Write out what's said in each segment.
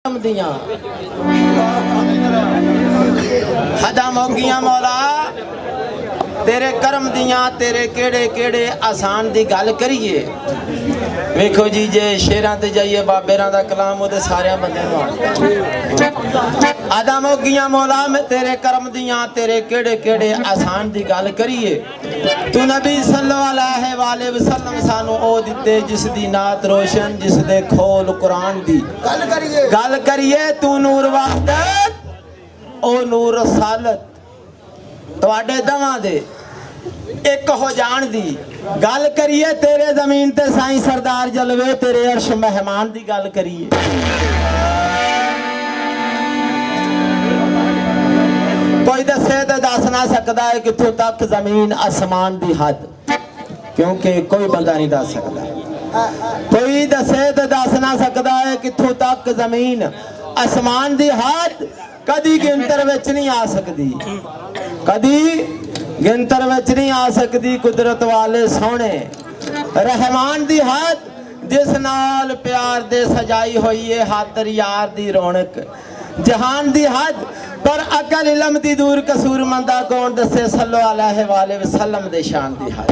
दियां हदा मोगियां मौला तेरे करम दियां तेरे केड़े केड़े आसान दी गल करिए। वेखो जी जे शेरां ते जाइए बाबेरां दा कलाम ओदे सारे बंदे नूं आदा मोगियां मौला मैं तेरे करम दियां तेरे केड़े केड़े आसान दी गल करिए। तू नबी सल्लल्लाहु अलैहि वसल्लम सानू ओ दिते जिस दी नात रोशन जिस दे खोल कुरान दी गल करिए। तू नूर वहदत ओ नूर रसालत तुहाडे दवां दे एक हो जान दी गल करिए। तेरे जमीन ते साईं सरदार जलवे तेरे अर्श मेहमान दी गल करिए। कोई दसे तो दस ना सकता है किथों तक जमीन आसमान दी हद, क्योंकि कोई बंदा नहीं दस सकता। कोई दसे तो दस ना सकता है किथों तक जमीन आसमान दी हद। कदी गिनतर विच नहीं आ सकती, कदी गिनतर विच नहीं आ सकती। कुदरत वाले सोने रहमान दी हद जिस नाल प्यार दे सजाई हुई है हातर यार दी रौनक जहान दी हद। पर अकल इलम दी दूर कसूर मंदा कौन दसे सल्लल्लाहु अलैहि वसल्लम दे शान दी हद।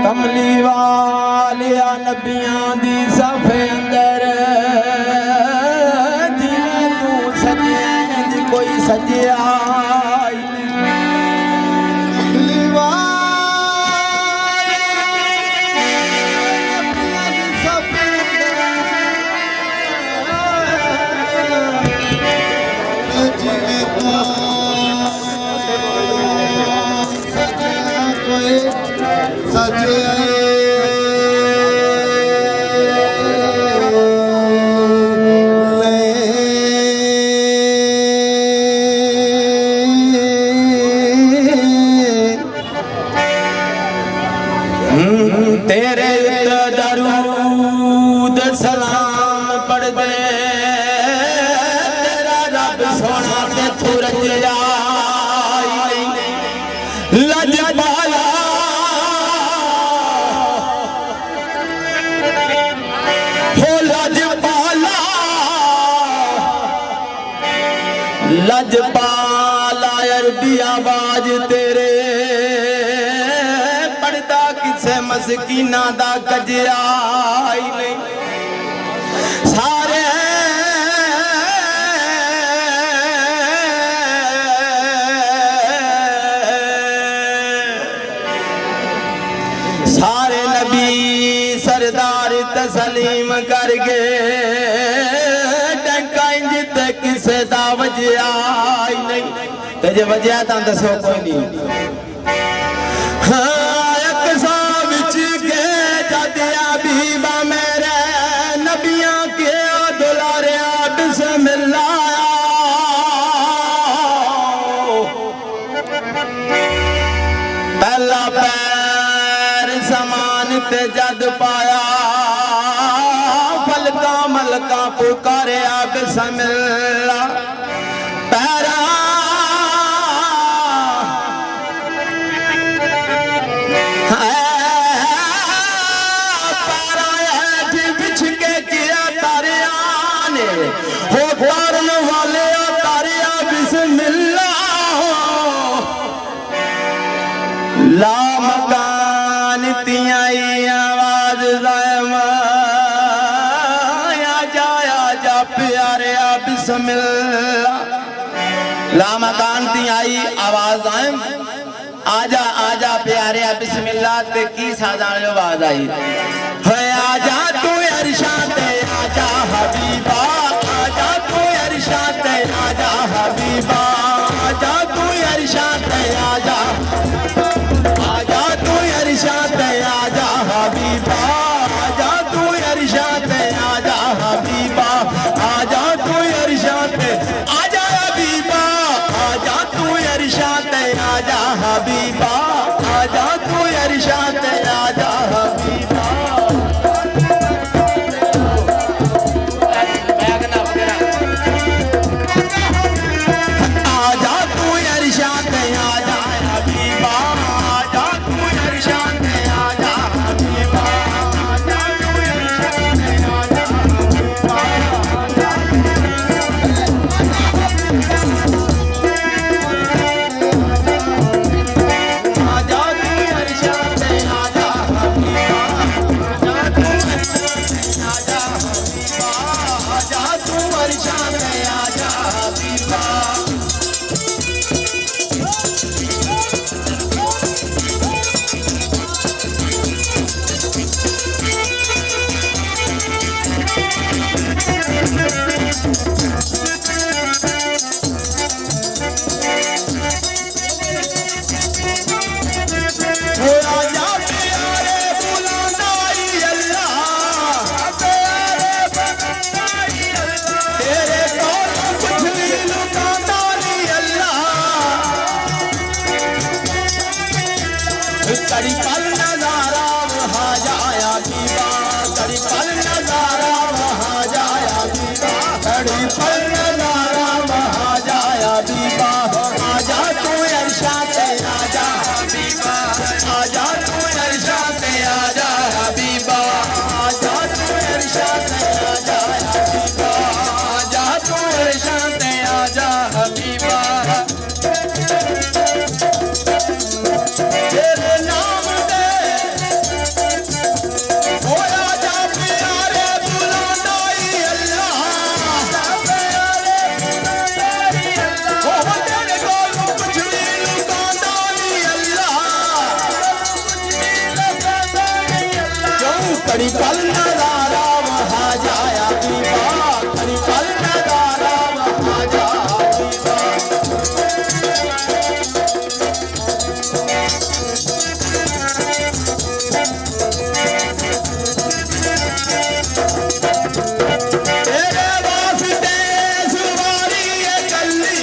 कमली वालिया नबियां दी सफे अंदर जिवें तू सजिया इंज कोई सजिया। तेरे दरूद सलाम पढ़ दे तेरा रब सोना ते तू रजिया लजपाला हो लजपाला लजपाला अरबी आवाज तेरे पढ़दा किसे मस्कीना दा कजया नहीं। सारे सारे नबी सरदार तसलीम कर गए टंका इंज ते किसे दा वजया नहीं। ते जे वजया तां दसो कोई नहीं। हाँ पहला पैर समान ते जद पाया फलका मलका पुकारिया बिस्मिल्ला पैरा बिछ के किया तारिया ने हो तारन वाले तारिया बिस्मिल्ला ला मकान तियाई आवाज आजा प्यारे बिस्मिल्ला। ला मकान तियाई आवाज आजा आजा प्यारे बिस्मिल्ला ते की साधारण आवाज आई है आजा तू अरशां ते आजा हबीबा आजा तू अरशां ते आजा हबीबा आजा तू अरशां ते आजा आजा तू अरशां ते आजा हबीबा आजा तू अरशां ते आजा हबीबा। अरशां ते आजा हबीबा कड़ी पल नजारा वहाँ जाया बीबा कड़ी पल नजारा वहाँ जाया बीबा कड़ी पल नजारा वहाँ जाया बीबा आजा तू अरशां ते आजा हबीबा आजा तू अरशां ते आजा हबीबा आजा तू अरशां ते आजा हबीबा आजा तू अरशां ते आजा हबीबा कड़ी पल नजारा वहाँ जाया बीबा कड़ी पल नजारा वहाँ जाया बीबा तेरे वास्ते सवारी है कल्ली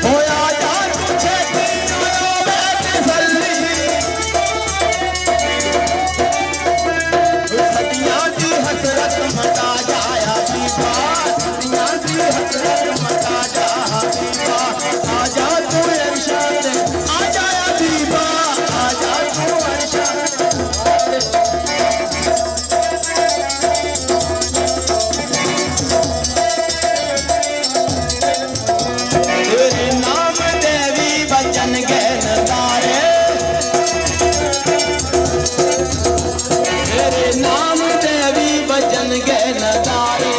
होया जा तुझे हसरत मचा जाया बीबा सदियां दी हसरत मचा जा बीबा आजा तू अरशां ते आजा बीबा आजा तू अरशां तेरे नाम देवी बचन गए नजारे तेरे नाम बचन गए नजारे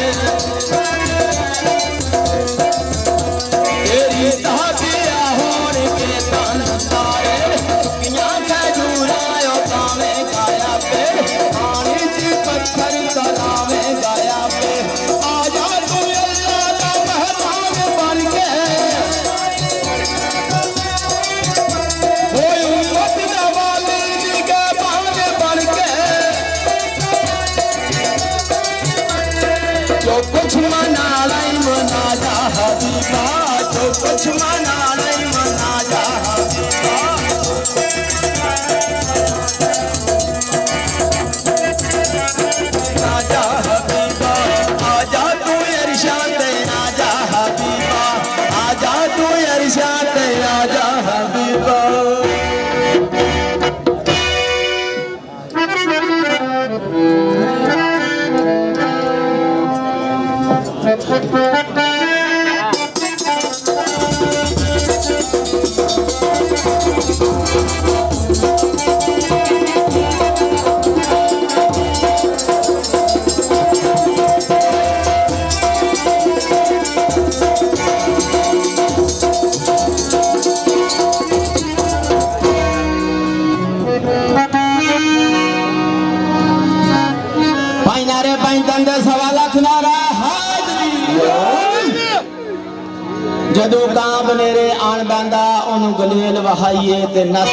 तेरी ताकिया होर के तन तारे किया खजूरायो तावे गाया पे पानी दी पत्थर तलावे गाया पे आजा तू अल्लाह का मेहमान बन के कोई उम्मत नवाली के बाग बन के जो कुछ मना लाई मना जा हबीबा जो कुछ मना लाई मना जा हबीबा आजा हबीबा आजा तू अरशां ते आजा हबीबा आजा तू अरशां ते आजा हबीबा जदों कां बनेरे आन बैंदा ओनू गलेल वहाईए ते नस